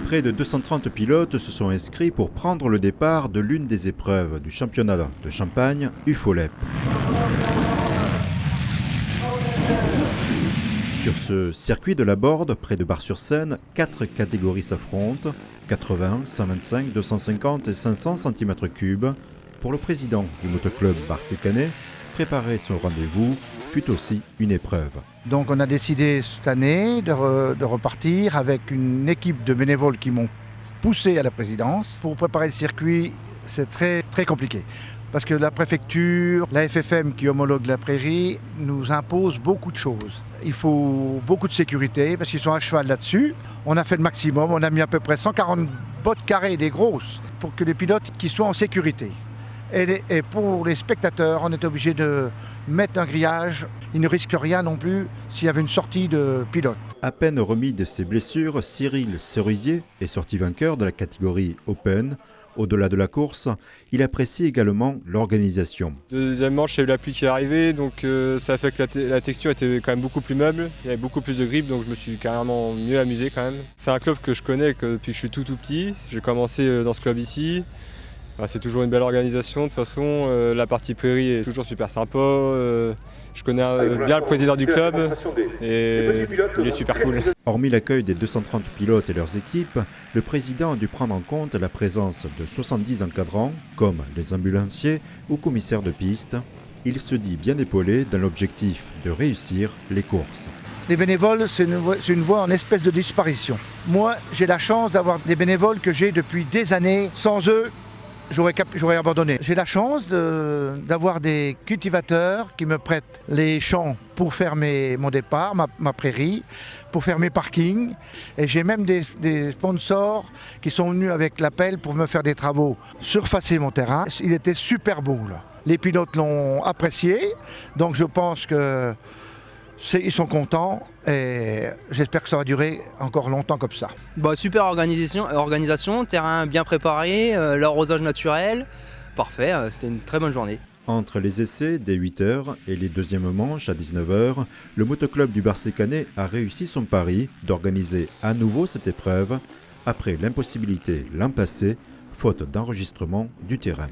Près de 230 pilotes se sont inscrits pour prendre le départ de l'une des épreuves du championnat de Champagne, UFOLEP. Sur ce circuit de la Borde, près de Bar-sur-Seine, 4 catégories s'affrontent, 80, 125, 250 et 500 cm3. Pour le président du motoclub Barsécanais, préparer son rendez-vous fut aussi une épreuve. Donc on a décidé cette année de repartir avec une équipe de bénévoles qui m'ont poussé à la présidence. Pour préparer le circuit, c'est très, très compliqué. Parce que la préfecture, la FFM qui homologue la prairie, nous impose beaucoup de choses. Il faut beaucoup de sécurité parce qu'ils sont à cheval là-dessus. On a fait le maximum, on a mis à peu près 140 bottes carrées des grosses pour que les pilotes qui soient en sécurité. Et pour les spectateurs, on est obligé de mettre un grillage. Ils ne risquent rien non plus s'il y avait une sortie de pilote. À peine remis de ses blessures, Cyril Cerisier est sorti vainqueur de la catégorie Open. Au-delà de la course, il apprécie également l'organisation. Deuxièmement, j'ai eu la pluie qui est arrivée, donc ça a fait que la texture était quand même beaucoup plus meuble. Il y avait beaucoup plus de grippe, donc je me suis carrément mieux amusé quand même. C'est un club que je connais depuis que je suis tout petit. J'ai commencé dans ce club ici. C'est toujours une belle organisation, de toute façon, la partie prairie est toujours super sympa, je connais bien le président du club et il est super cool. Hormis l'accueil des 230 pilotes et leurs équipes, le président a dû prendre en compte la présence de 70 encadrants, comme les ambulanciers ou commissaires de piste. Il se dit bien épaulé dans l'objectif de réussir les courses. Les bénévoles, c'est une voie en espèce de disparition. Moi, j'ai la chance d'avoir des bénévoles que j'ai depuis des années. Sans eux, j'aurais abandonné. J'ai la chance d'avoir des cultivateurs qui me prêtent les champs pour faire mon départ, ma prairie, pour faire mes parkings. Et j'ai même des sponsors qui sont venus avec la pelle pour me faire des travaux, surfacer mon terrain. Il était super beau là. Les pilotes l'ont apprécié, donc je pense que ils sont contents et j'espère que ça va durer encore longtemps comme ça. Super organisation, terrain bien préparé, l'arrosage naturel, parfait, c'était une très bonne journée. Entre les essais dès 8h et les deuxièmes manches à 19h, le motoclub du Barsécanais a réussi son pari d'organiser à nouveau cette épreuve après l'impossibilité l'an passé, faute d'enregistrement du terrain.